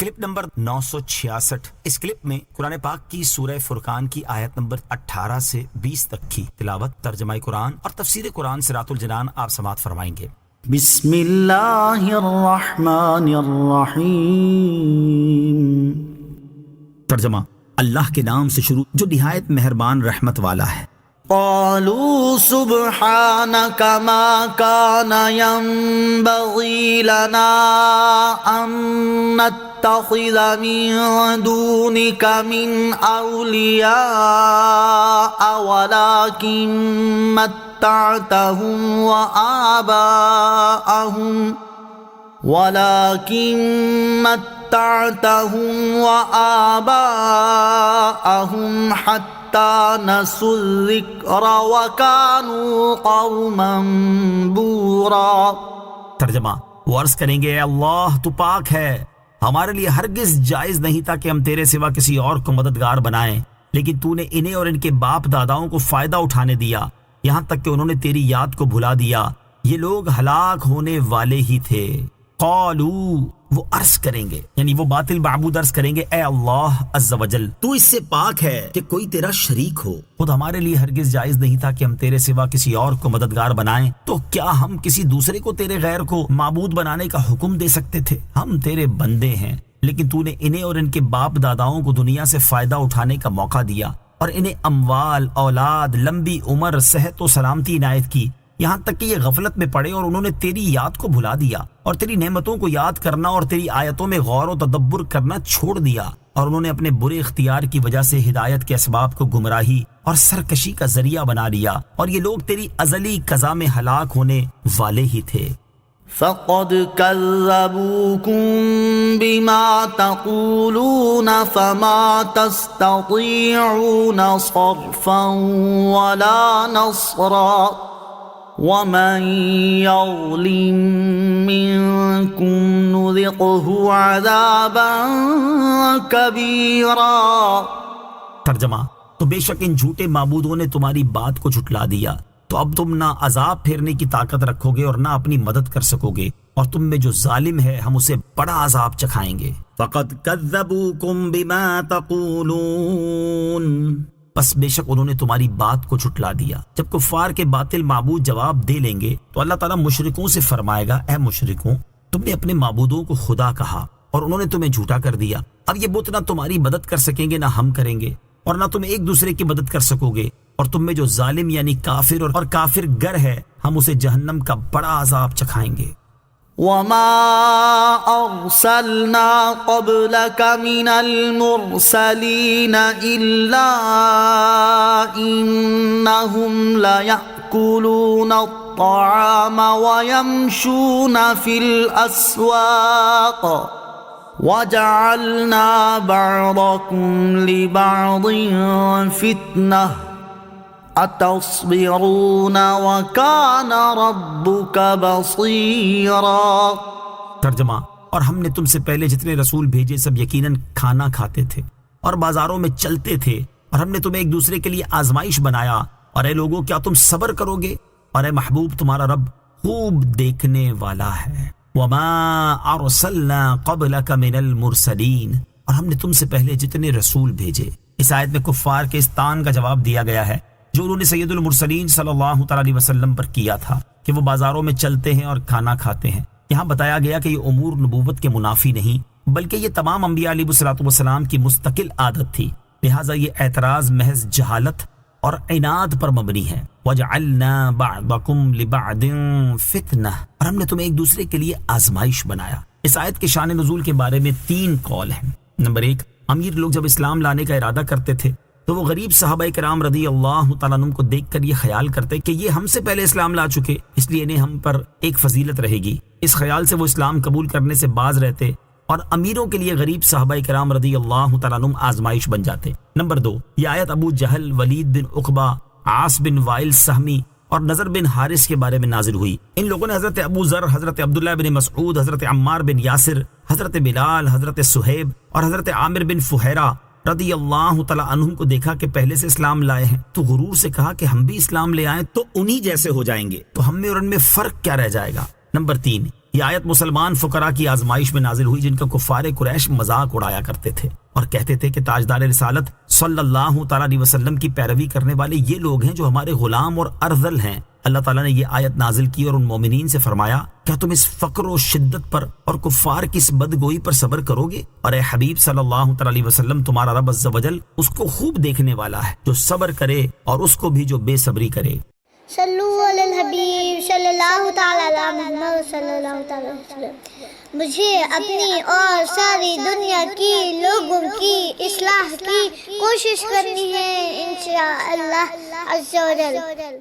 Clip number 966۔ اس clip میں قرآن پاک کی سورہ فرقان کی آیت نمبر 18 سے 20 تک کی تلاوت، ترجمہ قرآن اور تفسیر قرآن صراط الجنان آپ سماعت فرمائیں گے۔ بسم اللہ الرحمن الرحیم۔ ترجمہ، اللہ کے نام سے شروع جو نہایت مہربان رحمت والا ہے۔ قالوا سبحانك ما كان ينبغي لنا أن نتخذ من دونك من أولياء ولكن متعتهم وآباءهم حتى نسوا الذكر وكانوا قوما بورا۔ ترجمہ، وہ عرض کریں گے، اے اللہ تو پاک ہے، ہمارے لیے ہرگز جائز نہیں تھا کہ ہم تیرے سوا کسی اور کو مددگار بنائیں، لیکن تو نے انہیں اور ان کے باپ داداؤں کو فائدہ اٹھانے دیا، یہاں تک کہ انہوں نے تیری یاد کو بھلا دیا۔ یہ لوگ ہلاک ہونے والے ہی تھے۔ قالو، وہ عرض کریں گے، یعنی وہ باطل معبود عرض کریں گے، اے اللہ عز و جل تو اس سے پاک ہے کہ کوئی تیرا شریک ہو، خود ہمارے لیے ہرگز جائز نہیں تھا کہ ہم تیرے سوا کسی اور کو مددگار بنائیں، تو کیا ہم کسی دوسرے کو تیرے غیر کو معبود بنانے کا حکم دے سکتے تھے؟ ہم تیرے بندے ہیں، لیکن تو نے انہیں اور ان کے باپ داداؤں کو دنیا سے فائدہ اٹھانے کا موقع دیا اور انہیں اموال، اولاد، لمبی عمر، صحت و سلامتی عنایت کی، یہاں تک کہ یہ غفلت میں پڑے اور انہوں نے تیری یاد کو بھلا دیا اور تیری نعمتوں کو یاد کرنا اور تیری آیتوں میں غور و تدبر کرنا چھوڑ دیا، اور انہوں نے اپنے برے اختیار کی وجہ سے ہدایت کے اسباب کو گمراہی اور سرکشی کا ذریعہ بنا لیا، اور یہ لوگ تیری ازلی قضا میں ہلاک ہونے والے ہی تھے۔ فقد كذبوكم بما تقولون فما تستطيعون صرفا ولا نصرا ومن يظلم منكم نذقه عذابا كبيرا۔ ترجمہ، تو بے شک ان جھوٹے معبودوں نے تمہاری بات کو جھٹلا دیا، تو اب تم نہ عذاب پھیرنے کی طاقت رکھو گے اور نہ اپنی مدد کر سکو گے، اور تم میں جو ظالم ہے ہم اسے بڑا عذاب چکھائیں گے۔ فقد کذبوکم بما تقولون، پس بے شک انہوں نے تمہاری بات کو جھٹلا دیا۔ جب کفار کے باطل معبود جواب دے لیں گے تو اللہ تعالیٰ مشرکوں سے فرمائے گا، اے مشرکوں، تم نے اپنے معبودوں کو خدا کہا اور انہوں نے تمہیں جھوٹا کر دیا، اب یہ بت نہ تمہاری مدد کر سکیں گے نہ ہم کریں گے، اور نہ تم ایک دوسرے کی مدد کر سکو گے، اور تم میں جو ظالم یعنی کافر اور کافر گر ہے ہم اسے جہنم کا بڑا عذاب چکھائیں گے۔ وما أرسلنا قبلك من المرسلين إلا إنهم ليأكلون الطعام ويمشون في الأسواق وجعلنا بعضكم لبعض فتنة اتصبرون وکان ربک بصیرا۔ ترجمہ، اور ہم نے تم سے پہلے جتنے رسول بھیجے سب یقیناً کھانا کھاتے تھے اور بازاروں میں چلتے تھے، اور ہم نے تمہیں ایک دوسرے کے لیے آزمائش بنایا، اور اے لوگوں کیا تم صبر کرو گے؟ اور اے محبوب تمہارا رب خوب دیکھنے والا ہے۔ وما ارسلنا قبلک من المرسلین، اور ہم نے تم سے پہلے جتنے رسول بھیجے۔ اس آیت میں کفار کے اس طعن کا جواب دیا گیا ہے جو انہوں نے سید المرسلین صلی اللہ تعالی علیہ وسلم پر کیا تھا کہ وہ بازاروں میں چلتے ہیں اور کھانا کھاتے ہیں۔ یہاں بتایا گیا کہ یہ امور نبوت کے منافی نہیں، بلکہ یہ تمام انبیاء علیہ الصلوۃ والسلام کی مستقل عادت تھی، لہٰذا یہ اعتراض محض جہالت اور عناد پر مبنی ہے۔ وَجَعَلْنَا بَعْضَكُمْ لِبَعْضٍ فِتْنَةً، اور ہم نے تمہیں ایک دوسرے کے لیے آزمائش بنایا۔ اس آیت کے شان نزول کے بارے میں 3 قول ہیں۔ نمبر 1، امیر لوگ جب اسلام لانے کا ارادہ کرتے تھے تو وہ غریب صحابہ کرام رضی اللہ تعالیٰ عنہم کو دیکھ کر یہ خیال کرتے کہ یہ ہم سے پہلے اسلام لا چکے، اس لیے انہیں ہم پر ایک فضیلت رہے گی، اس خیال سے وہ اسلام قبول کرنے سے باز رہتے، اور امیروں کے لیے غریب صحابہ کرام رضی اللہ تعالیٰ عنہم آزمائش بن جاتے۔ نمبر 2، یہ آیت ابو جہل، ولید بن عقبہ، عاص بن وائل سہمی اور نضر بن حارث کے بارے میں نازل ہوئی۔ ان لوگوں نے حضرت ابو ذر، حضرت عبداللہ بن مسعود، حضرت عمار بن یاسر، حضرت بلال، حضرت سہیب اور حضرت عامر بن فہیرہ رضی اللہ تعالیٰ عنہم کو دیکھا کہ پہلے سے اسلام لائے ہیں، تو غرور سے کہا کہ ہم بھی اسلام لے آئیں تو انہی جیسے ہو جائیں گے، تو ہم میں اور ان میں فرق کیا رہ جائے گا۔ نمبر 3، یہ آیت مسلمان فقراء کی آزمائش میں نازل ہوئی جن کا کفار قریش مذاق اڑایا کرتے تھے اور کہتے تھے کہ تاجدار رسالت صلی اللہ تعالیٰ علیہ وسلم کی پیروی کرنے والے یہ لوگ ہیں جو ہمارے غلام اور ارذل ہیں۔ اللہ تعالیٰ نے یہ آیت نازل کی اور ان مومنین سے فرمایا کیا تم اس فقر و شدت پر اور کفار کی اس بدگوئی پر صبر کرو گے؟ اور اے حبیب صلی اللہ تعالیٰ علیہ وسلم تمہارا رب عز و جل اس کو خوب دیکھنے والا ہے جو صبر کرے اور اس کو بھی جو بے صبری کرے۔ صلو علی الحبیب صلی اللہ تعالی علی محمد صلی اللہ تعالی علیہ وسلم۔ مجھے اپنی اور ساری دنیا کی لوگوں کی اصلاح کی کوشش کرنی ہے انشاءاللہ عز و جل۔